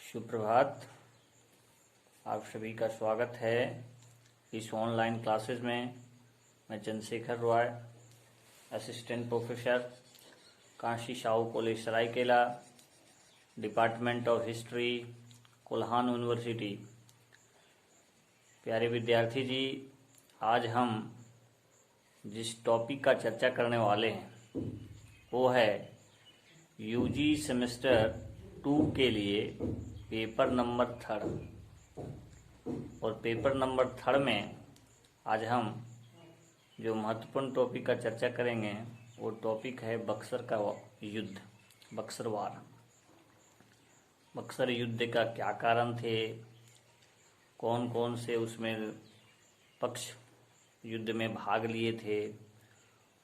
सुप्रभात। आप सभी का स्वागत है इस ऑनलाइन क्लासेस में। मैं Chandrashekhar Roy, assistant professor, Kashi Sahu college Seraikela, department of history, Kolhan university. प्यारे विद्यार्थी जी, आज हम जिस टॉपिक का चर्चा करने वाले हैं वो है यूजी सेमेस्टर 2 के लिए पेपर नंबर 3। और पेपर नंबर 3 में आज हम जो महत्वपूर्ण टॉपिक का चर्चा करेंगे वो टॉपिक है बक्सर का युद्ध, बक्सर वार। बक्सर युद्ध का क्या कारण थे, कौन कौन से उसमें पक्ष युद्ध में भाग लिए थे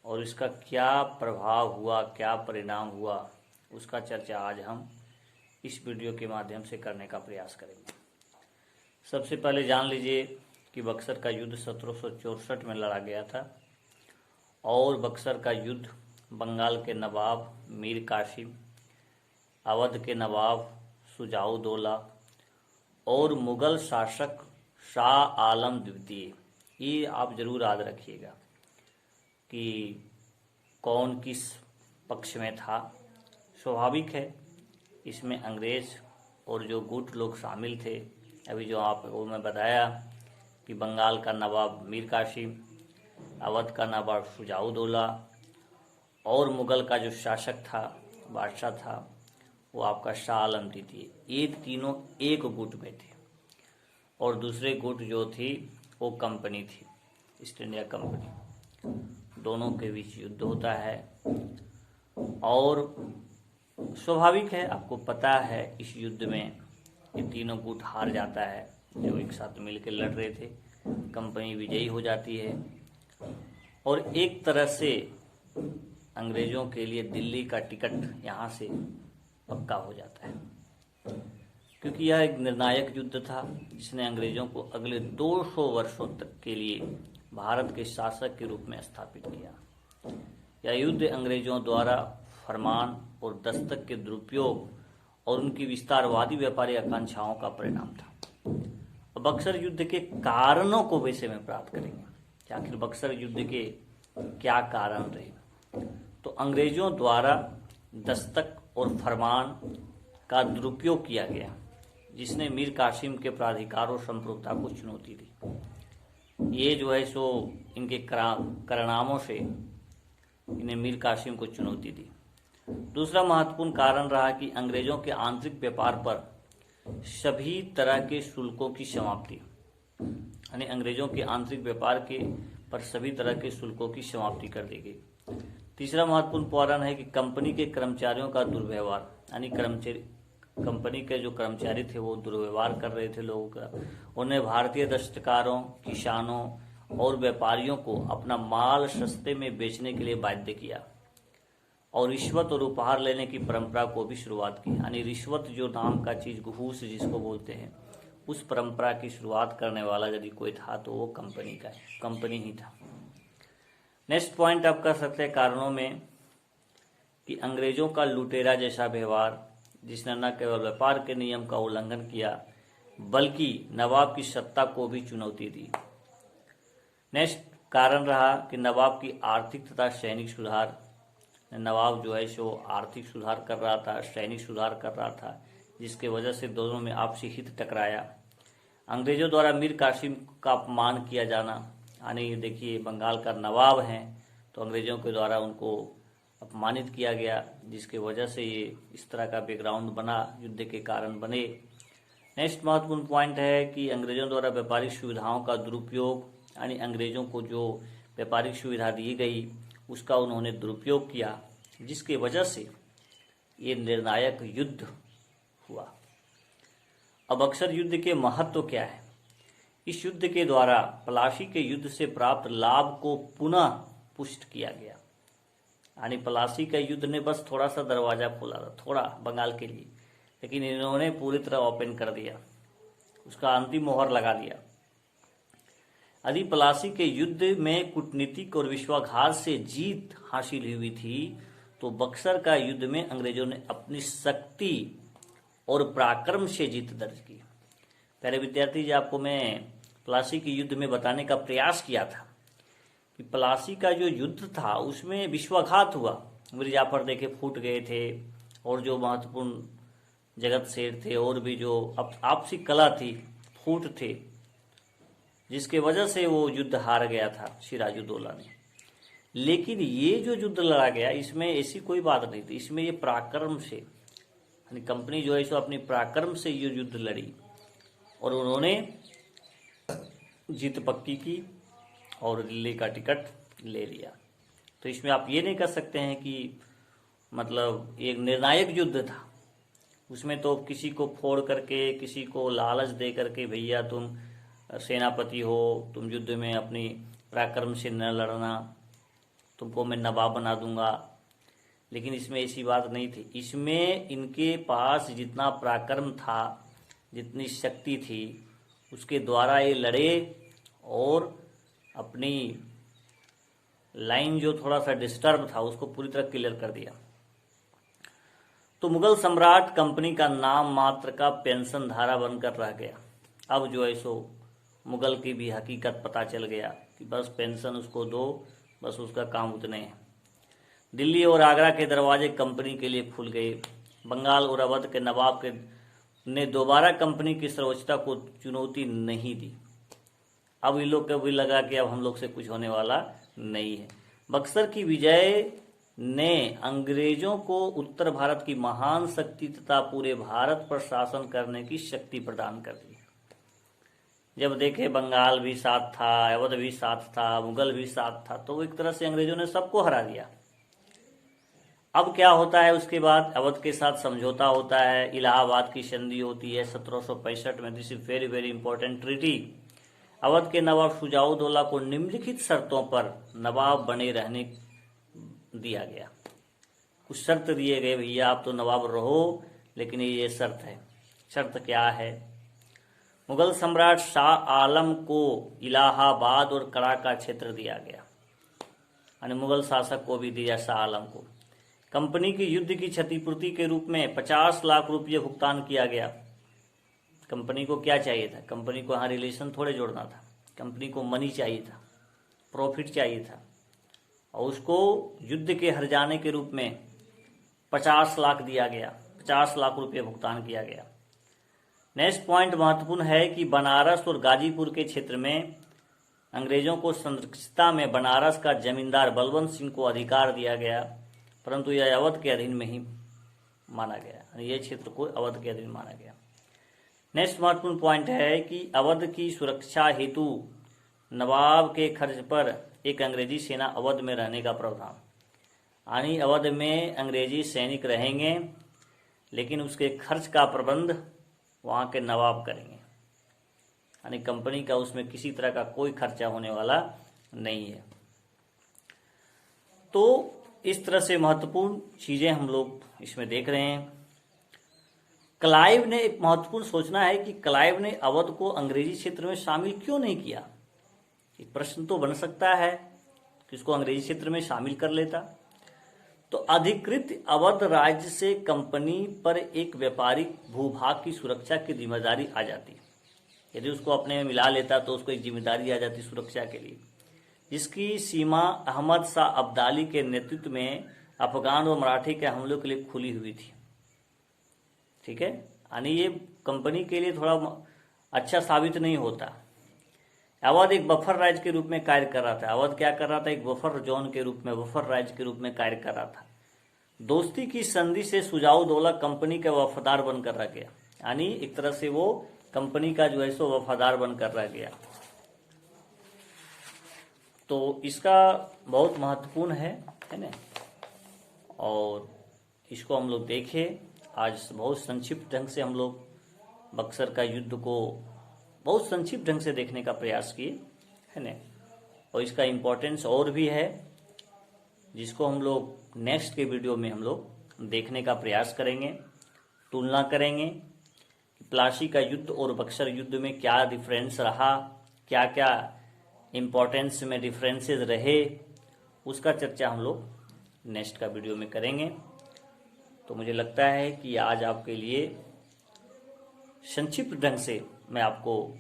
और इसका क्या प्रभाव हुआ, क्या परिणाम हुआ, उसका चर्चा आज हम इस वीडियो के माध्यम से करने का प्रयास करेंगे। सबसे पहले जान लीजिए कि बक्सर का युद्ध 1764 में लड़ा गया था और बक्सर का युद्ध बंगाल के नवाब मीर कासिम, अवध के नवाब शुजाउद्दौला और मुगल शासक शाह आलम द्वितीय, ये आप जरूर याद रखिएगा कि कौन किस पक्ष में था। स्वाभाविक है इसमें अंग्रेज और जो गुट लोग शामिल थे। अभी जो आपको मैं बताया कि बंगाल का नवाब मीर कासिम, अवध का नवाब शुजाउद्दौला और मुगल का जो शासक था, बादशाह था, वो आपका शाह आलम द्वितीय, ये तीनों एक गुट में थे। और दूसरे गुट जो थी वो कंपनी थी, ईस्ट इंडिया कंपनी। दोनों के बीच युद्ध होता है और स्वाभाविक है, आपको पता है इस युद्ध में ये तीनों गुट हार जाता है। जो एक साथ मिलकर लड़ रहे थे, कंपनी विजयी हो जाती है और एक तरह से अंग्रेजों के लिए दिल्ली का टिकट यहाँ से पक्का हो जाता है, क्योंकि यह एक निर्णायक युद्ध था जिसने अंग्रेजों को अगले 200 वर्षों तक के लिए भारत के शासक के रूप में स्थापित किया। यह युद्ध अंग्रेजों द्वारा फरमान और दस्तक के दुरुपयोग और उनकी विस्तारवादी व्यापारी आकांक्षाओं का परिणाम था। बक्सर युद्ध के कारणों को वैसे में प्राप्त करेंगे कि आखिर बक्सर युद्ध के क्या कारण रहे। तो अंग्रेजों द्वारा दस्तक और फरमान का दुरुपयोग किया गया, जिसने मीर कासिम के प्राधिकार और संप्रभुता को चुनौती दी। ये जो है सो इनके कारनामों से इन्हें मीर कासिम को चुनौती दी। दूसरा महत्वपूर्ण कारण रहा कि अंग्रेजों के आंतरिक व्यापार पर सभी तरह के शुल्कों की समाप्ति, यानी अंग्रेजों के आंतरिक व्यापार के पर सभी तरह के शुल्कों की समाप्ति कर दी गई। तीसरा महत्वपूर्ण कारण है कि कंपनी के कर्मचारियों का दुर्व्यवहार, यानी कंपनी के जो कर्मचारी थे वो दुर्व्यवहार कर रहे थे लोगों का। उन्हें भारतीय दस्तकारों, किसानों और व्यापारियों को अपना माल सस्ते में बेचने के लिए बाध्य किया और रिश्वत और उपहार लेने की परंपरा को भी शुरुआत की। यानी रिश्वत जो नाम का चीज, घूस जिसको बोलते हैं, उस परंपरा की शुरुआत करने वाला यदि कोई था तो वो कंपनी ही था। नेक्स्ट पॉइंट आप कर सकते हैं कारणों में कि अंग्रेजों का लुटेरा जैसा व्यवहार, जिसने न केवल व्यापार के नियम का उल्लंघन किया बल्कि नवाब की सत्ता को भी चुनौती दी। नेक्स्ट कारण रहा कि नवाब की आर्थिक तथा सैनिक सुधार। नवाब जो है सो आर्थिक सुधार कर रहा था, सैनिक सुधार कर रहा था, जिसके वजह से दोनों में आपसी हित टकराया। अंग्रेजों द्वारा मीर कासिम का अपमान किया जाना, यानी देखिए बंगाल का नवाब हैं तो अंग्रेजों के द्वारा उनको अपमानित किया गया, जिसके वजह से ये इस तरह का बैकग्राउंड बना, युद्ध के कारण बने। नेक्स्ट महत्वपूर्ण पॉइंट है कि अंग्रेजों द्वारा व्यापारिक सुविधाओं का दुरुपयोग, यानी अंग्रेजों को जो व्यापारिक सुविधा दी गई उसका उन्होंने दुरुपयोग किया, जिसके वजह से ये निर्णायक युद्ध हुआ। अब बक्सर युद्ध के महत्व क्या है? इस युद्ध के द्वारा पलासी के युद्ध से प्राप्त लाभ को पुनः पुष्ट किया गया। यानी पलासी का युद्ध ने बस थोड़ा सा दरवाजा खोला था, थोड़ा बंगाल के लिए, लेकिन इन्होंने पूरी तरह ओपन कर दिया, उसका अंतिम मोहर लगा दिया। यदि पलासी के युद्ध में कूटनीतिक और विश्वासघात से जीत हासिल हुई थी तो बक्सर का युद्ध में अंग्रेजों ने अपनी शक्ति और पराक्रम से जीत दर्ज की। पहले विद्यार्थी जी आपको मैं प्लासी के युद्ध में बताने का प्रयास किया था कि प्लासी का जो युद्ध था उसमें विश्वाघात हुआ। मिर्जाफर देखे फूट गए थे, और जो महत्वपूर्ण जगत सेठ थे और भी जो आपसी कला थी फूट थे, जिसके वजह से वो युद्ध हार गया था सिराजुद्दौला ने। लेकिन ये जो युद्ध लड़ा गया इसमें ऐसी कोई बात नहीं थी, इसमें ये पराक्रम से, यानी कंपनी जो है सो अपनी पराक्रम से ये युद्ध लड़ी और उन्होंने जीत पक्की की और दिल्ली का टिकट ले लिया। तो इसमें आप ये नहीं कर सकते हैं कि मतलब एक निर्णायक युद्ध था, उसमें तो किसी को फोड़ करके, किसी को लालच दे करके, भैया तुम सेनापति हो, तुम युद्ध में अपनी पराक्रम से न लड़ना, तुमको मैं नवाब बना दूंगा। लेकिन इसमें ऐसी बात नहीं थी। इसमें इनके पास जितना पराक्रम था, जितनी शक्ति थी, उसके द्वारा ये लड़े और अपनी लाइन जो थोड़ा सा डिस्टर्ब था उसको पूरी तरह क्लियर कर दिया। तो मुगल सम्राट कंपनी का नाम मात्र का पेंशन धारा बनकर रह गया। अब जो है सो मुगल की भी हकीकत पता चल गया कि बस पेंशन उसको दो, बस उसका काम उतने हैं। दिल्ली और आगरा के दरवाजे कंपनी के लिए खुल गए। बंगाल और अवध के नवाब के ने दोबारा कंपनी की सर्वोच्चता को चुनौती नहीं दी। अब इन लोग को भी लगा कि अब हम लोग से कुछ होने वाला नहीं है। बक्सर की विजय ने अंग्रेजों को उत्तर भारत की महान शक्ति तथा पूरे भारत पर शासन करने की शक्ति प्रदान कर दी। जब देखे बंगाल भी साथ था, अवध भी साथ था, मुगल भी साथ था, तो एक तरह से अंग्रेजों ने सबको हरा दिया। अब क्या होता है उसके बाद, अवध के साथ समझौता होता है, इलाहाबाद की संधि होती है 1765 में। This is very very important treaty. Awadh के नवाब शुजाउद्दौला को निम्नलिखित शर्तों पर नवाब बने रहने दिया गया। कुछ शर्त दिए गए, भैया आप तो नवाब रहो, लेकिन ये शर्त है। शर्त क्या है? मुगल सम्राट शाह आलम को इलाहाबाद और कड़ा का क्षेत्र दिया गया, यानी मुगल शासक को भी दिया शाह आलम को। कंपनी की युद्ध की क्षतिपूर्ति के रूप में 50 लाख रुपये भुगतान किया गया। कंपनी को क्या चाहिए था? कंपनी को यहाँ रिलेशन थोड़े जोड़ना था, कंपनी को मनी चाहिए था, प्रॉफिट चाहिए था, और उसको युद्ध के हर जाने के रूप में 50 लाख दिया गया, 50 लाख रुपये भुगतान किया गया। नेक्स्ट पॉइंट महत्वपूर्ण है कि बनारस और गाजीपुर के क्षेत्र में अंग्रेजों को संरक्षिता में बनारस का जमींदार बलवंत सिंह को अधिकार दिया गया, परंतु यह अवध के अधीन में ही माना गया, ये क्षेत्र को अवध के अधीन माना गया। नेक्स्ट महत्वपूर्ण पॉइंट है कि अवध की सुरक्षा हेतु नवाब के खर्च पर एक अंग्रेजी सेना अवध में रहने का प्रावधान, यानी अवध में अंग्रेजी सैनिक रहेंगे, लेकिन उसके खर्च का प्रबंध वहाँ के नवाब करेंगे, यानी कंपनी का उसमें किसी तरह का कोई खर्चा होने वाला नहीं है। तो इस तरह से महत्वपूर्ण चीजें हम लोग इसमें देख रहे हैं। क्लाइव ने एक महत्वपूर्ण सोचना है कि क्लाइव ने अवध को अंग्रेजी क्षेत्र में शामिल क्यों नहीं किया। एक प्रश्न तो बन सकता है कि उसको अंग्रेजी क्षेत्र में शामिल कर लेता, तो अधिकृत अवध राज्य से कंपनी पर एक व्यापारिक भूभाग की सुरक्षा की जिम्मेदारी आ जाती। यदि उसको अपने में मिला लेता तो उसको एक जिम्मेदारी आ जाती सुरक्षा के लिए, जिसकी सीमा अहमद शाह अब्दाली के नेतृत्व में अफगान व मराठी के हमलों के लिए खुली हुई थी। ठीक है, यानी ये कंपनी के लिए थोड़ा अच्छा साबित नहीं होता। अवध एक बफर राज्य के रूप में कार्य कर रहा था। अवध क्या कर रहा था? एक बफर जोन के रूप में, बफर राज्य के रूप में कार्य कर रहा था। दोस्ती की संधि से शुजाउद्दौला कंपनी का वफादार बनकर रह गया, यानी एक तरह से वो कंपनी का जो है सो वफादार बनकर रह गया। तो इसका बहुत महत्वपूर्ण है ना, और इसको हम लोग देखें। आज बहुत संक्षिप्त ढंग से हम लोग बक्सर का युद्ध को बहुत संक्षिप्त ढंग से देखने का प्रयास किए, है ना, और इसका इम्पोर्टेंस और भी है, जिसको हम लोग नेक्स्ट के वीडियो में हम लोग देखने का प्रयास करेंगे, तुलना करेंगे प्लासी का युद्ध और बक्सर युद्ध में क्या डिफरेंस रहा, क्या क्या इम्पोर्टेंस में डिफरेंसेस रहे, उसका चर्चा हम लोग नेक्स्ट का वीडियो में करेंगे। तो मुझे लगता है कि आज आपके लिए संक्षिप्त ढंग से मैं आपको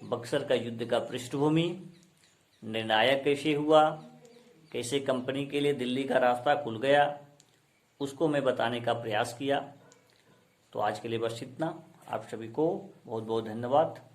बक्सर का युद्ध का पृष्ठभूमि, निर्णायक कैसे हुआ, कैसे कंपनी के लिए दिल्ली का रास्ता खुल गया, उसको मैं बताने का प्रयास किया। तो आज के लिए बस इतना। आप सभी को बहुत बहुत धन्यवाद।